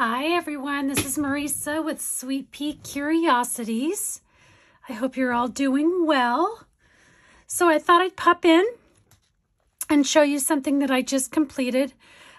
Hi everyone, this is Marisa with Sweet Pea Curiosities. I hope you're all doing well. So I thought I'd pop in and show you something that I just completed.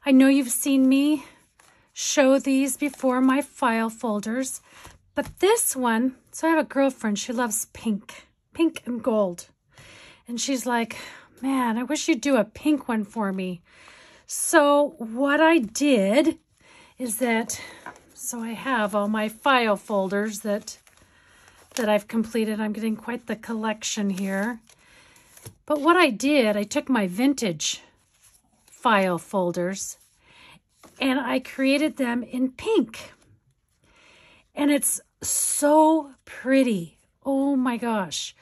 I know you've seen me show these before, my file folders, but this one, so I have a girlfriend, she loves pink and gold. And she's like, man, I wish you'd do a pink one for me. So what I did is that, so I have all my file folders that I've completed. I'm getting quite the collection here. But what I did, I took my vintage file folders and I created them in pink. And it's so pretty. Oh my gosh.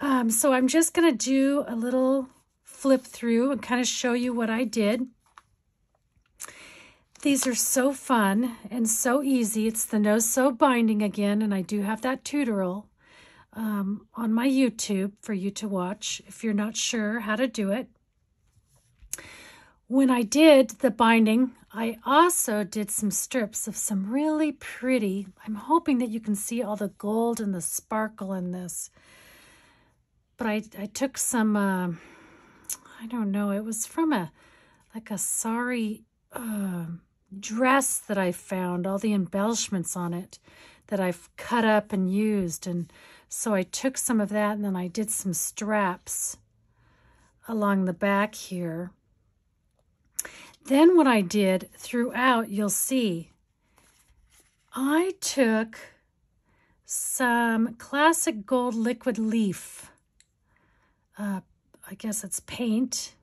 So I'm just going to do a little flip through and kind of show you what I did. These are so fun and so easy. It's the no-sew binding again, and I do have that tutorial on my YouTube for you to watch if you're not sure how to do it. When I did the binding, I also did some strips of some really pretty, I'm hoping that you can see all the gold and the sparkle in this. But I took some, I don't know, it was from like a sari dress that I found, all the embellishments on it that I've cut up and used. And so I took some of that and then I did some straps along the back here. Then what I did throughout, you'll see, I took some classic gold liquid leaf. I guess it's paint.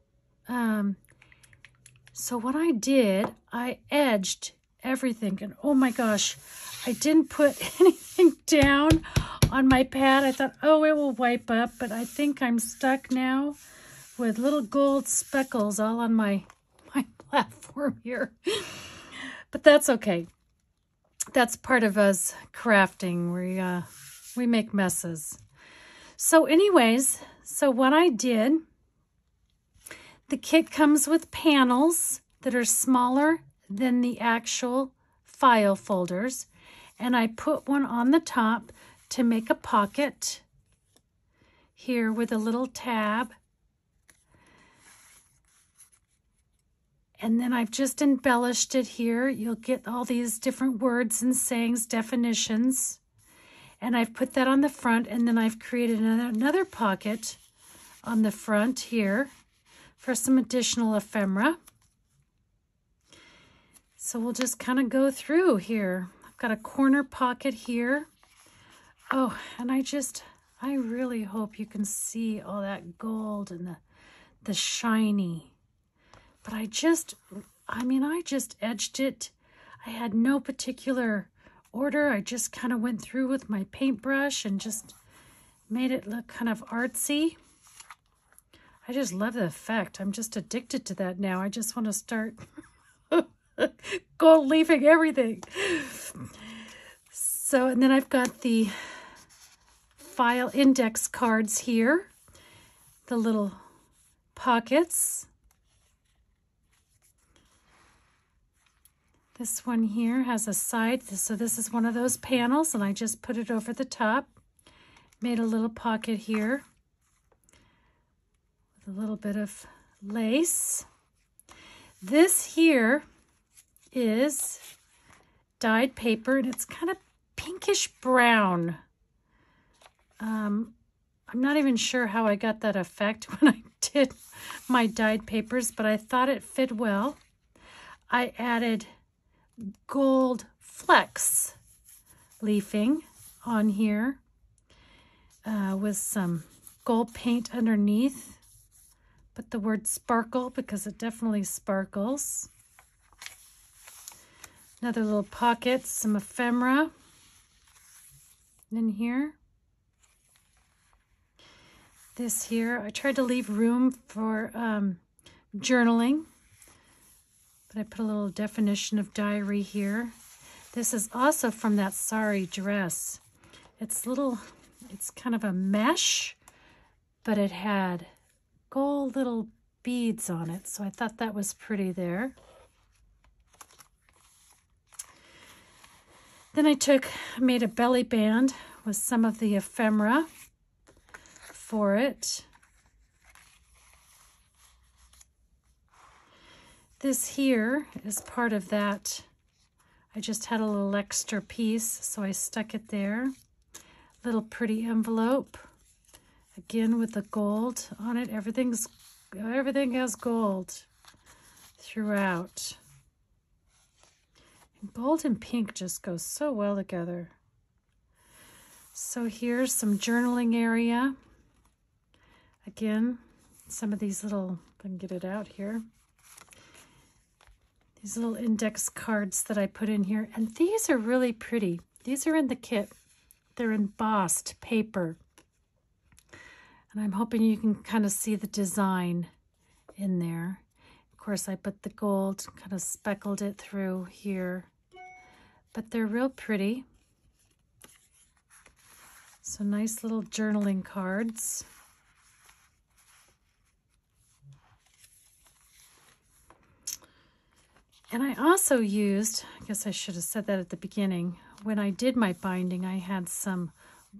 So what I did, I edged everything. And oh my gosh, I didn't put anything down on my pad. I thought, oh, it will wipe up. But I think I'm stuck now with little gold speckles all on my platform here. But that's okay. That's part of us crafting. We make messes. So anyways, so what I did, the kit comes with panels that are smaller than the actual file folders. And I put one on the top to make a pocket here with a little tab. And then I've just embellished it here. You'll get all these different words and sayings, definitions. And I've put that on the front, and then I've created another pocket on the front here for some additional ephemera. So we'll just kind of go through here. I've got a corner pocket here. Oh, and I really hope you can see all that gold and the shiny. But I just edged it. I had no particular order. I just kind of went through with my paintbrush and just made it look kind of artsy. I just love the effect. I'm just addicted to that now. I just want to start gold leafing everything. So, and then I've got the file index cards here, the little pockets. This one here has a side, so this is one of those panels, and I just put it over the top. Made a little pocket here with a little bit of lace. This here is dyed paper, and it's kind of pinkish brown. I'm not even sure how I got that effect when I did my dyed papers, but I thought it fit well. I added gold flecks leafing on here with some gold paint underneath. Put the word sparkle because it definitely sparkles. Another little pocket, some ephemera in here. This here, I tried to leave room for journaling. But I put a little definition of diary here. This is also from that sari dress. It's kind of a mesh, but it had gold little beads on it. So I thought that was pretty there. Then I made a belly band with some of the ephemera for it. This here is part of that. I just had a little extra piece, so I stuck it there. Little pretty envelope. Again with the gold on it. Everything has gold throughout. And gold and pink just go so well together. So here's some journaling area. Again, some of these little, if I can get it out here. These little index cards that I put in here. And these are really pretty. These are in the kit. They're embossed paper. And I'm hoping you can kind of see the design in there. Of course, I put the gold, kind of speckled it through here. But they're real pretty. So nice little journaling cards. And I also used, I guess I should have said that at the beginning, when I did my binding, I had some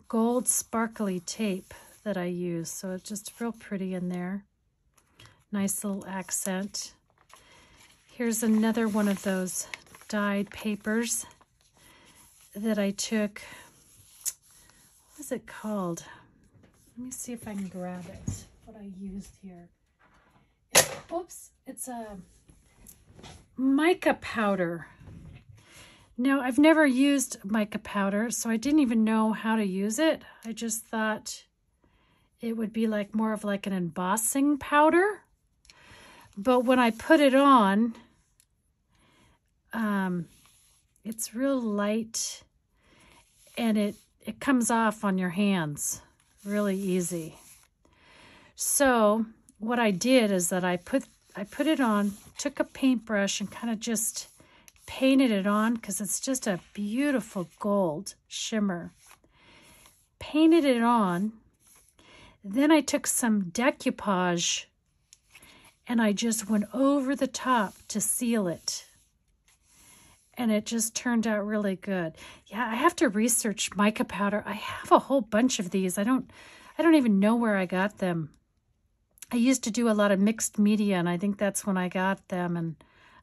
gold sparkly tape that I used. So it's just real pretty in there. Nice little accent. Here's another one of those dyed papers that I took. What is it called? Let me see if I can grab it, what I used here. Oops, it's a mica powder. Now, I've never used mica powder, so I didn't even know how to use it. I just thought it would be like more of like an embossing powder. But when I put it on, it's real light and it comes off on your hands really easy. So what I did is that I put it on, took a paintbrush and kind of just painted it on because it's just a beautiful gold shimmer. Painted it on. Then I took some decoupage and I just went over the top to seal it. And it just turned out really good. Yeah, I have to research mica powder. I have a whole bunch of these. I don't even know where I got them. I used to do a lot of mixed media, and I think that's when I got them. And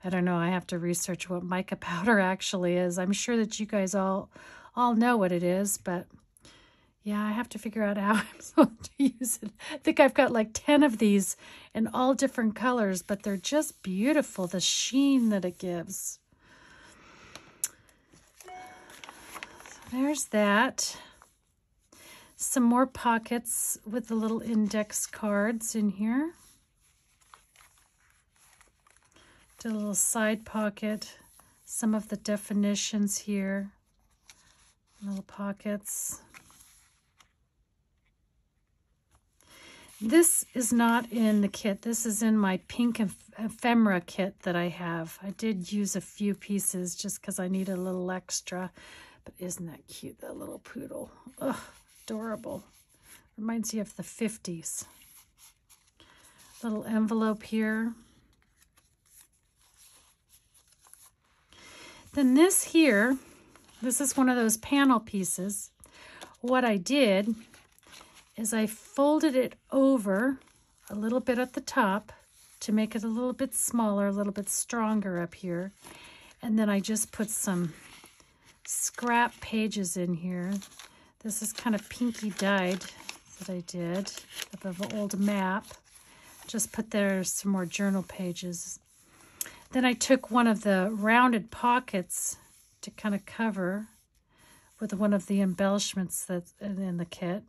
I don't know, I have to research what mica powder actually is. I'm sure that you guys all know what it is, but yeah, I have to figure out how I'm supposed to use it. I think I've got like 10 of these in all different colors, but they're just beautiful, the sheen that it gives. So there's that. Some more pockets with the little index cards in here. Did a little side pocket. Some of the definitions here. Little pockets. This is not in the kit. This is in my pink ephemera kit that I have. I did use a few pieces just because I needed a little extra. But isn't that cute, that little poodle? Ugh. Adorable. Reminds you of the 50s. Little envelope here. Then this here, this is one of those panel pieces. What I did is I folded it over a little bit at the top to make it a little bit smaller, a little bit stronger up here. And then I just put some scrap pages in here. This is kind of pinky dyed that I did of an old map. Just put there some more journal pages. Then I took one of the rounded pockets to kind of cover with one of the embellishments that's in the kit.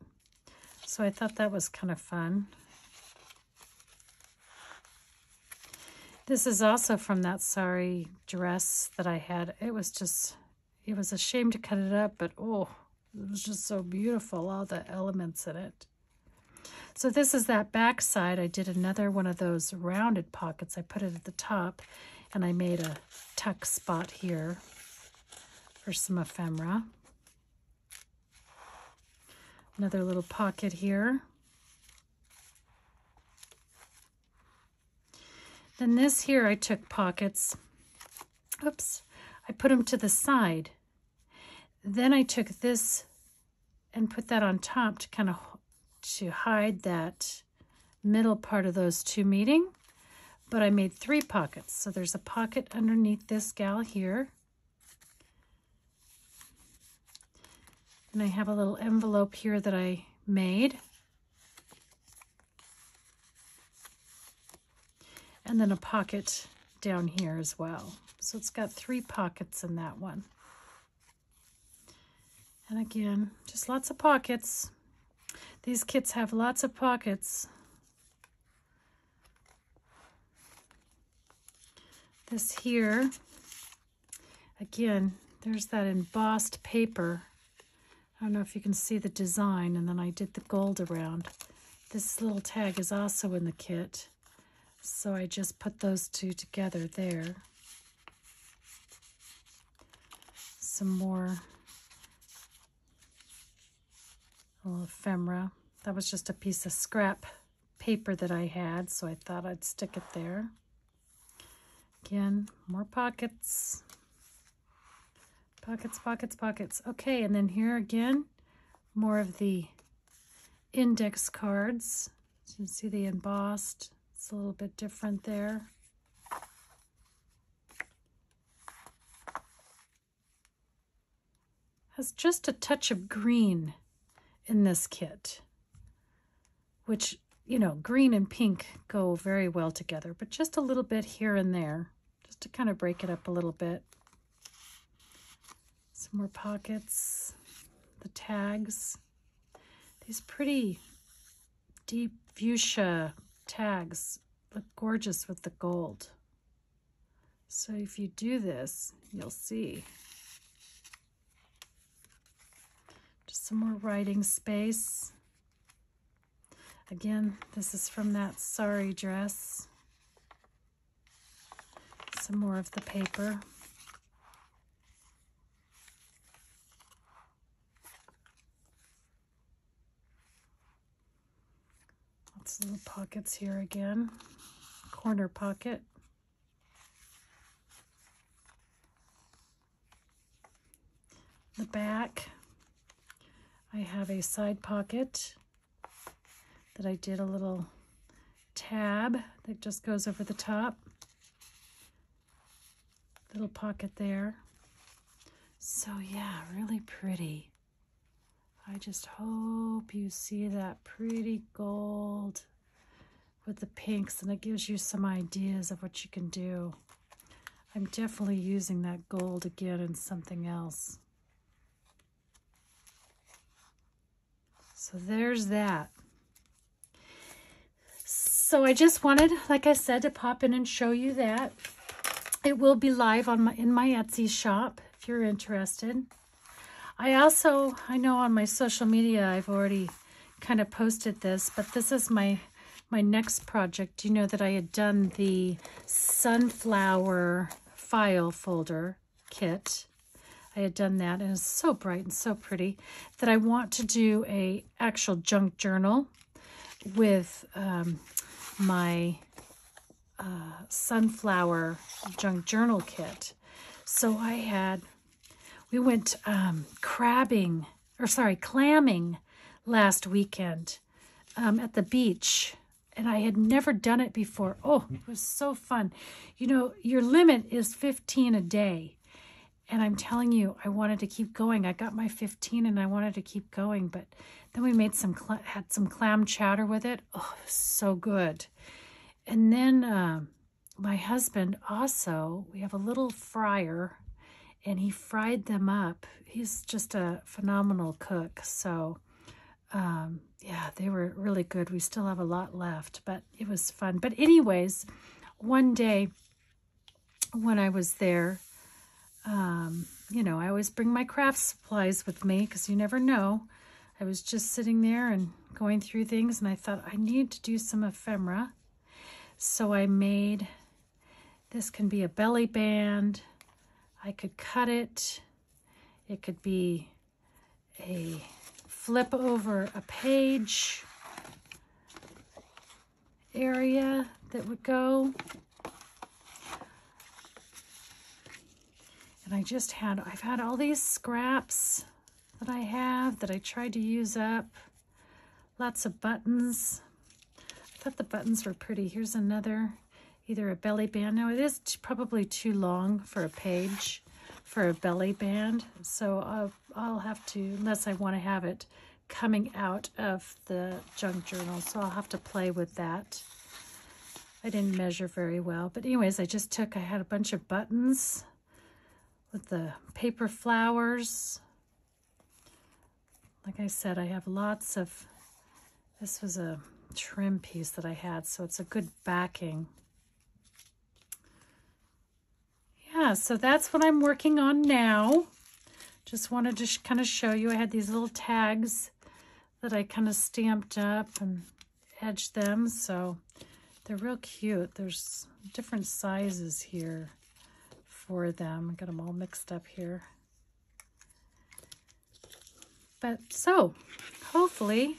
So I thought that was kind of fun. This is also from that sari dress that I had. It was a shame to cut it up, but oh, it was just so beautiful, all the elements in it. So this is that back side. I did another one of those rounded pockets. I put it at the top, and I made a tuck spot here for some ephemera. Another little pocket here. Then this here, I took pockets. Oops. I put them to the side. then I took this and put that on top to kind of to hide that middle part of those two meeting. But I made 3 pockets. So there's a pocket underneath this gal here. And I have a little envelope here that I made. And then a pocket down here as well. So it's got 3 pockets in that one. And again, just lots of pockets. These kits have lots of pockets. This here, again, there's that embossed paper. I don't know if you can see the design, and then I did the gold around. This little tag is also in the kit, so I just put those two together there. Some more little ephemera. That was just a piece of scrap paper that I had, so I thought I'd stick it there. Again, more pockets. Pockets, pockets, pockets. Okay, and then here again, more of the index cards. So you can see the embossed. It's a little bit different there. Has just a touch of green in this kit, which, you know, green and pink go very well together, but just a little bit here and there, just to kind of break it up a little bit. Some more pockets, the tags, these pretty deep fuchsia tags look gorgeous with the gold. So if you do this, you'll see. Just some more writing space. Again, this is from that sari dress. Some more of the paper. Lots of little pockets here again. Corner pocket. The back, I have a side pocket that I did a little tab that just goes over the top. Little pocket there. So yeah, really pretty. I just hope you see that pretty gold with the pinks, and it gives you some ideas of what you can do. I'm definitely using that gold again in something else. So there's that. So I just wanted, like I said, to pop in and show you that. It will be live on in my Etsy shop if you're interested. I know on my social media I've already kind of posted this, but this is my next project. You know that I had done the sunflower file folder kit. I had done that, and it's so bright and so pretty that I want to do a actual junk journal with my sunflower junk journal kit. So we went clamming last weekend at the beach, and I had never done it before. Oh, it was so fun. You know, your limit is 15 a day. And I'm telling you, I wanted to keep going. I got my 15 and I wanted to keep going, but then we made had some clam chowder with it. Oh, it was so good. And then my husband also, we have a little fryer, and he fried them up. He's just a phenomenal cook. So yeah, they were really good. We still have a lot left, but it was fun. But anyways, one day when I was there, you know, I always bring my craft supplies with me because you never know. I was just sitting there and going through things, and I thought I need to do some ephemera. So I made, this can be a belly band. I could cut it. It could be a flip over a page area that would go. And I've had all these scraps that I have that I tried to use up. Lots of buttons. I thought the buttons were pretty. Here's another, either a belly band. No, it is probably too long for a page for a belly band. So I'll have to, unless I want to have it coming out of the junk journal. So I'll have to play with that. I didn't measure very well. But anyways, I had a bunch of buttons with the paper flowers. Like I said, I have lots of, this was a trim piece that I had, so it's a good backing. Yeah, so that's what I'm working on now. Just wanted to kind of show you. I had these little tags that I kind of stamped up and edged them, so they're real cute. There's different sizes here for them. I got them all mixed up here. But so, hopefully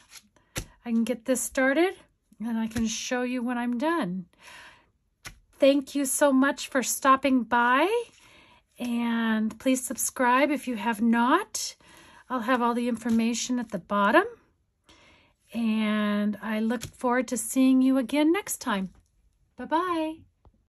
I can get this started and I can show you when I'm done. Thank you so much for stopping by, and please subscribe if you have not. I'll have all the information at the bottom, and I look forward to seeing you again next time. Bye-bye.